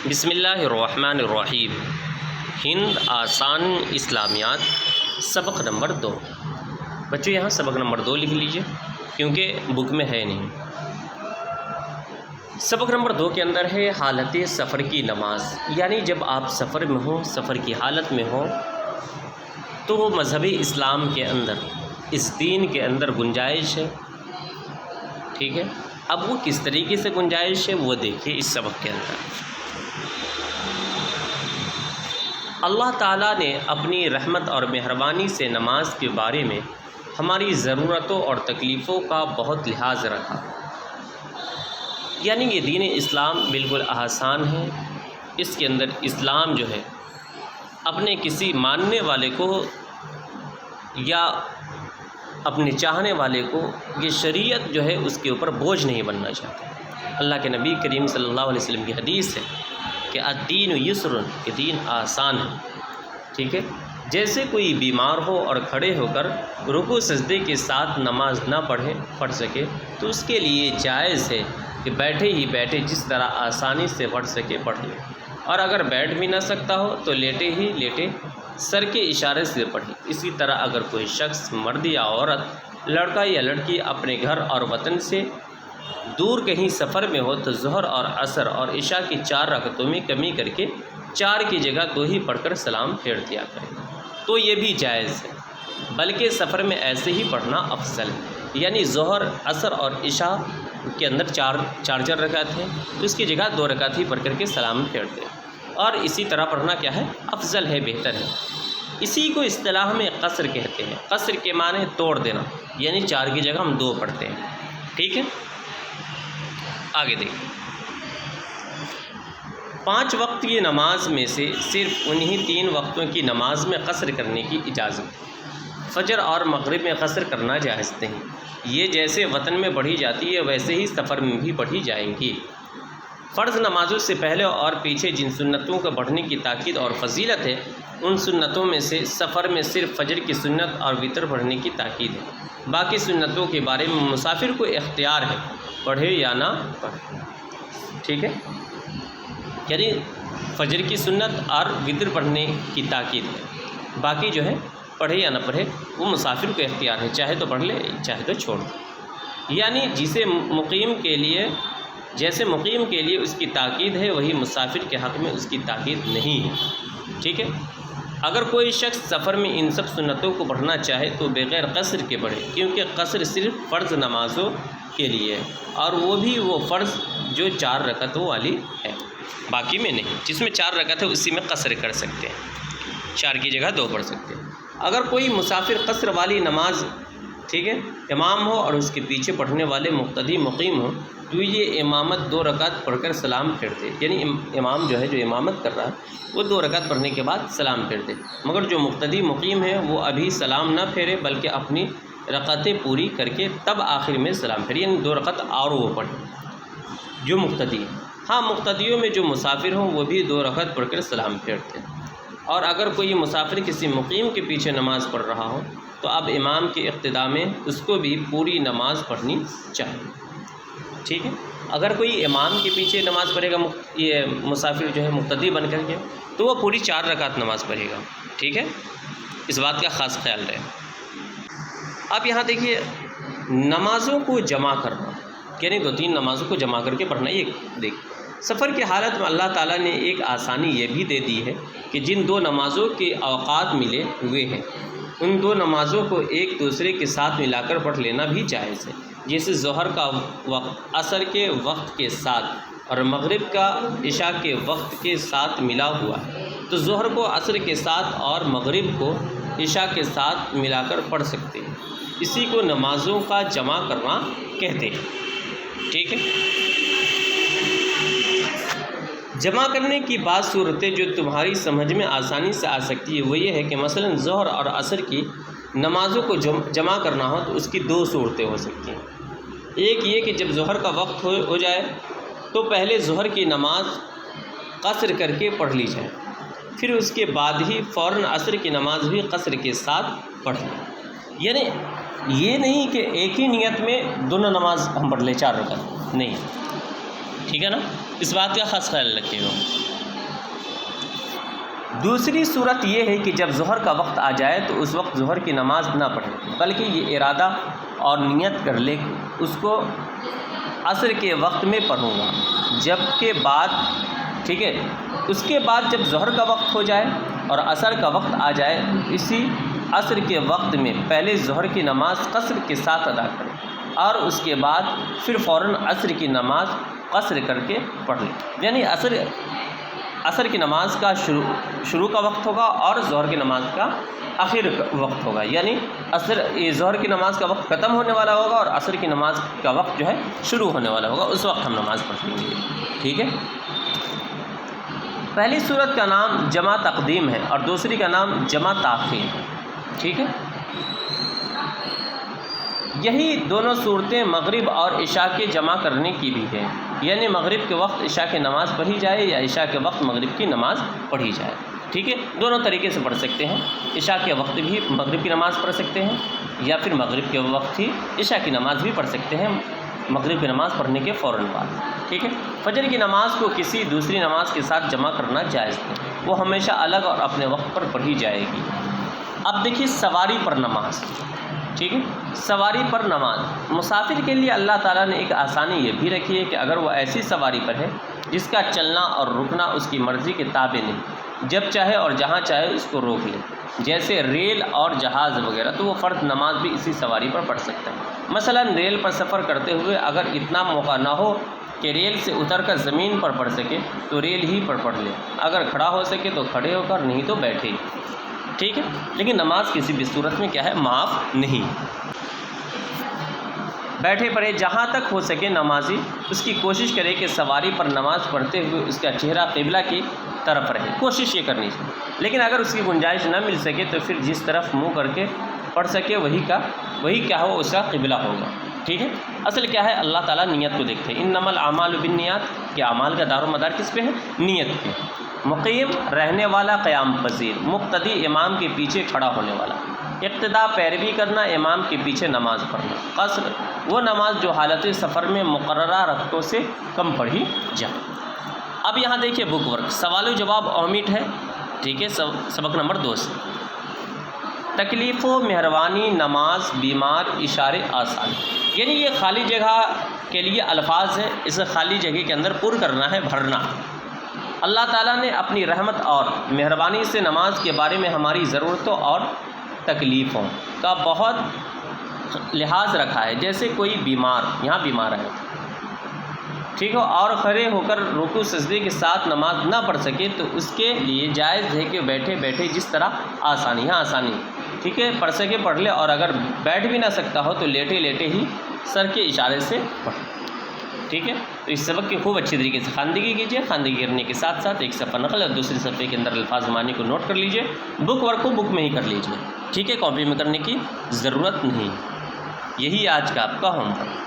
بسم اللہ الرحمن الرحیم۔ ہند آسان اسلامیات سبق نمبر 2۔ بچوں یہاں سبق نمبر 2 لکھ لیجئے کیونکہ بک میں ہے نہیں۔ سبق نمبر 2 کے اندر ہے حالت سفر کی نماز، یعنی جب آپ سفر میں ہوں، سفر کی حالت میں ہوں تو وہ مذہبی اسلام کے اندر، اس دین کے اندر گنجائش ہے، ٹھیک ہے۔ اب وہ کس طریقے سے گنجائش ہے وہ دیکھیے اس سبق کے اندر۔ اللہ تعالیٰ نے اپنی رحمت اور مہربانی سے نماز کے بارے میں ہماری ضرورتوں اور تکلیفوں کا بہت لحاظ رکھا، یعنی یہ دین اسلام بالکل آسان ہے۔ اس کے اندر اسلام جو ہے اپنے کسی ماننے والے کو یا اپنے چاہنے والے کو یہ شریعت جو ہے اس کے اوپر بوجھ نہیں بننا چاہتا۔ اللہ کے نبی کریم صلی اللہ علیہ وسلم کی حدیث ہے کہ الدین یسر، کہ دین آسان ہے، ٹھیک ہے۔ جیسے کوئی بیمار ہو اور کھڑے ہو کر رکوع سجدے کے ساتھ نماز نہ پڑھ سکے تو اس کے لیے جائز ہے کہ بیٹھے ہی بیٹھے جس طرح آسانی سے پڑھ سکے پڑھ لے، اور اگر بیٹھ بھی نہ سکتا ہو تو لیٹے ہی لیٹے سر کے اشارے سے پڑھے۔ اسی طرح اگر کوئی شخص، مرد یا عورت، لڑکا یا لڑکی اپنے گھر اور وطن سے دور کہیں سفر میں ہو تو ظہر اور عصر اور عشاء کی 4 رکعتوں میں کمی کر کے 4 کی جگہ 2 ہی پڑھ کر سلام پھیر دیا کرے تو یہ بھی جائز ہے، بلکہ سفر میں ایسے ہی پڑھنا افضل ہے، یعنی ظہر، عصر اور عشاء کے اندر 4 رکعت ہیں تو اس کی جگہ 2 رکعت ہی پڑھ کر کے سلام پھیر دیں، اور اسی طرح پڑھنا کیا ہے؟ افضل ہے، بہتر ہے۔ اسی کو اصطلاح میں قصر کہتے ہیں۔ قصر کے معنی توڑ دینا، یعنی 4 کی جگہ ہم 2 پڑھتے ہیں، ٹھیک ہے۔ آگے دیکھیں، 5 وقت کی نماز میں سے صرف انہی 3 وقتوں کی نماز میں قصر کرنے کی اجازت ہے۔ فجر اور مغرب میں قصر کرنا جائز نہیں، یہ جیسے وطن میں پڑھی جاتی ہے ویسے ہی سفر میں بھی پڑھی جائیں گی۔ فرض نمازوں سے پہلے اور پیچھے جن سنتوں کو پڑھنے کی تاکید اور فضیلت ہے، ان سنتوں میں سے سفر میں صرف فجر کی سنت اور وتر پڑھنے کی تاکید ہے۔ باقی سنتوں کے بارے میں مسافر کو اختیار ہے، پڑھے یا نہ پڑھے، ٹھیک ہے۔ یعنی فجر کی سنت اور وتر پڑھنے کی تاکید ہے، باقی جو ہے پڑھے یا نہ پڑھے وہ مسافر کو اختیار ہے، چاہے تو پڑھ لے چاہے تو چھوڑ دے۔ یعنی جیسے مقیم کے لیے اس کی تاکید ہے، وہی مسافر کے حق میں اس کی تاکید نہیں ہے، ٹھیک ہے۔ اگر کوئی شخص سفر میں ان سب سنتوں کو پڑھنا چاہے تو بغیر قصر کے پڑھے، کیونکہ قصر صرف فرض نمازوں کے لیے ہے، اور وہ بھی وہ فرض جو 4 رکعتوں والی ہے، باقی میں نہیں۔ جس میں 4 رکعت ہے اسی میں قصر کر سکتے ہیں، 4 کی جگہ 2 پڑھ سکتے ہیں۔ اگر کوئی مسافر قصر والی نماز، ٹھیک ہے، امام ہو اور اس کے پیچھے پڑھنے والے مقتدی مقیم ہو تو یہ امامت 2 رکعت پڑھ کر سلام پھیر دے، یعنی امام جو ہے جو امامت کر رہا ہے وہ 2 رکعت پڑھنے کے بعد سلام پھیر دے، مگر جو مقتدی مقیم ہے وہ ابھی سلام نہ پھیرے بلکہ اپنی رکعتیں پوری کر کے تب آخر میں سلام پھیرے، یعنی 2 رکعت اور وہ پڑھے جو مقتدی ہے۔ ہاں، مقتدیوں میں جو مسافر ہوں وہ بھی 2 رکعت پڑھ کر سلام پھیرتے ہیں، اور اگر کوئی مسافر کسی مقیم کے پیچھے نماز پڑھ رہا ہو تو اب امام کے اقتداء میں اس کو بھی پوری نماز پڑھنی چاہیے، ٹھیک ہے۔ اگر کوئی امام کے پیچھے نماز پڑھے گا، یہ مسافر جو ہے مقتدی بن کر کے، تو وہ پوری 4 رکعت نماز پڑھے گا، ٹھیک ہے۔ اس بات کا خاص خیال رہے۔ اب یہاں دیکھیے، نمازوں کو جمع کرنا، یعنی 2-3 نمازوں کو جمع کر کے پڑھنا، یہ دیکھیے سفر کی حالت میں اللہ تعالیٰ نے ایک آسانی یہ بھی دے دی ہے کہ جن 2 نمازوں کے اوقات ملے ہوئے ہیں ان 2 نمازوں کو ایک دوسرے کے ساتھ ملا کر پڑھ لینا بھی جائز ہے، جیسے ظہر کا وقت عصر کے وقت کے ساتھ اور مغرب کا عشاء کے وقت کے ساتھ ملا ہوا ہے تو ظہر کو عصر کے ساتھ اور مغرب کو عشاء کے ساتھ ملا کر پڑھ سکتے ہیں، اسی کو نمازوں کا جمع کرنا کہتے ہیں، ٹھیک ہے۔ جمع کرنے کی بعض صورتیں جو تمہاری سمجھ میں آسانی سے آ سکتی ہے وہ یہ ہے کہ مثلا ظہر اور عصر کی نمازوں کو جمع کرنا ہو تو اس کی 2 صورتیں ہو سکتی ہیں۔ ایک یہ کہ جب ظہر کا وقت ہو جائے تو پہلے ظہر کی نماز قصر کر کے پڑھ لی جائے، پھر اس کے بعد ہی فوراً عصر کی نماز بھی قصر کے ساتھ پڑھ لیں، یعنی یہ نہیں کہ ایک ہی نیت میں دونوں نماز ہم پڑھ لیں 4 رکعت، نہیں، ٹھیک ہے نا۔ اس بات کا خاص خیال رکھیے گا۔ دوسری صورت یہ ہے کہ جب ظہر کا وقت آ جائے تو اس وقت ظہر کی نماز نہ پڑھے، بلکہ یہ ارادہ اور نیت کر لے اس کو عصر کے وقت میں پڑھوں گا، ٹھیک ہے، اس کے بعد جب ظہر کا وقت ہو جائے اور عصر کا وقت آ جائے اسی عصر کے وقت میں پہلے ظہر کی نماز قصر کے ساتھ ادا کرے اور اس کے بعد پھر فوراً عصر کی نماز قصر کر کے پڑھ لے، یعنی عصر کی نماز کا شروع کا وقت ہوگا اور ظہر کی نماز کا آخر وقت ہوگا، یعنی ظہر کی نماز کا وقت ختم ہونے والا ہوگا اور عصر کی نماز کا وقت جو ہے شروع ہونے والا ہوگا، اس وقت ہم نماز پڑھ لیں گے، ٹھیک ہے۔ پہلی صورت کا نام جمع تقدیم ہے اور دوسری کا نام جمع تاخیر ہے، ٹھیک ہے۔ یہی دونوں صورتیں مغرب اور عشاء کے جمع کرنے کی بھی ہیں، یعنی مغرب کے وقت عشاء کی نماز پڑھی جائے یا عشاء کے وقت مغرب کی نماز پڑھی جائے، ٹھیک ہے، دونوں طریقے سے پڑھ سکتے ہیں، عشاء کے وقت بھی مغرب کی نماز پڑھ سکتے ہیں یا پھر مغرب کے وقت ہی عشاء کی نماز بھی پڑھ سکتے ہیں مغرب کی نماز پڑھنے کے فوراً بعد، ٹھیک ہے۔ فجر کی نماز کو کسی دوسری نماز کے ساتھ جمع کرنا جائز ہے، وہ ہمیشہ الگ اور اپنے وقت پر پڑھی جائے گی۔ اب دیکھیے سواری پر نماز، ٹھیک ہے، سواری پر نماز مسافر کے لیے اللہ تعالیٰ نے ایک آسانی یہ بھی رکھی ہے کہ اگر وہ ایسی سواری پر ہے جس کا چلنا اور رکنا اس کی مرضی کے تابع نہیں، جب چاہے اور جہاں چاہے اس کو روک لے، جیسے ریل اور جہاز وغیرہ، تو وہ فرض نماز بھی اسی سواری پر پڑھ سکتا ہے۔ مثلا ریل پر سفر کرتے ہوئے اگر اتنا موقع نہ ہو کہ ریل سے اتر کر زمین پر پڑھ سکے تو ریل ہی پر پڑھ لے، اگر کھڑا ہو سکے تو کھڑے ہو کر، نہیں تو بیٹھے، ٹھیک ہے، لیکن نماز کسی بھی صورت میں کیا ہے، معاف نہیں۔ بیٹھے پڑھے جہاں تک ہو سکے نمازی اس کی کوشش کرے کہ سواری پر نماز پڑھتے ہوئے اس کا چہرہ قبلہ کی طرف رہے، کوشش یہ کرنی چاہیے، لیکن اگر اس کی گنجائش نہ مل سکے تو پھر جس طرف منہ کر کے پڑھ سکے وہی کیا ہو، اس کا قبلہ ہوگا، ٹھیک ہے۔ اصل کیا ہے، اللہ تعالیٰ نیت کو دیکھتے ہیں، انما الاعمال بالنیات، کہ اعمال کا دار و مدار کس پہ ہے، نیت پہ۔ مقیم رہنے والا، قیام پذیر، مقتدی امام کے پیچھے کھڑا ہونے والا، اقتداء پیروی کرنا، امام کے پیچھے نماز پڑھنا، قصر وہ نماز جو حالت سفر میں مقررہ رکعتوں سے کم پڑھی جائے۔ اب یہاں دیکھیے بک ورک، سوال و جواب اومٹ ہے، ٹھیک ہے، سبق نمبر 2 سے تکلیف و مہربانی، نماز، بیمار، اشارے، آسان، یعنی یہ خالی جگہ کے لیے الفاظ ہیں، اس خالی جگہ کے اندر پر کرنا ہے، بھرنا۔ اللہ تعالیٰ نے اپنی رحمت اور مہربانی سے نماز کے بارے میں ہماری ضرورتوں اور تکلیفوں کا بہت لحاظ رکھا ہے، جیسے کوئی بیمار، یہاں بیمار ہے، ٹھیک ہو، اور کھڑے ہو کر رکوع سجدے کے ساتھ نماز نہ پڑھ سکے تو اس کے لیے جائز ہے کہ بیٹھے بیٹھے جس طرح آسانی، یہاں آسانی، ٹھیک ہے، پڑھ سکے پڑھ لے، اور اگر بیٹھ بھی نہ سکتا ہو تو لیٹے لیٹے ہی سر کے اشارے سے پڑھ، ٹھیک ہے۔ تو اس سبق کی خوب اچھی طریقے سے خواندگی کیجیے، خواندگی کرنے کے ساتھ ساتھ ایک صفحہ نقل اور دوسرے صفحے کے اندر الفاظ معنی کو نوٹ کر لیجیے، بک ورک کو بک میں ہی کر لیجیے، ٹھیک ہے، کاپی میں کرنے کی ضرورت نہیں۔ یہی آج کا آپ کا ہوم ورک۔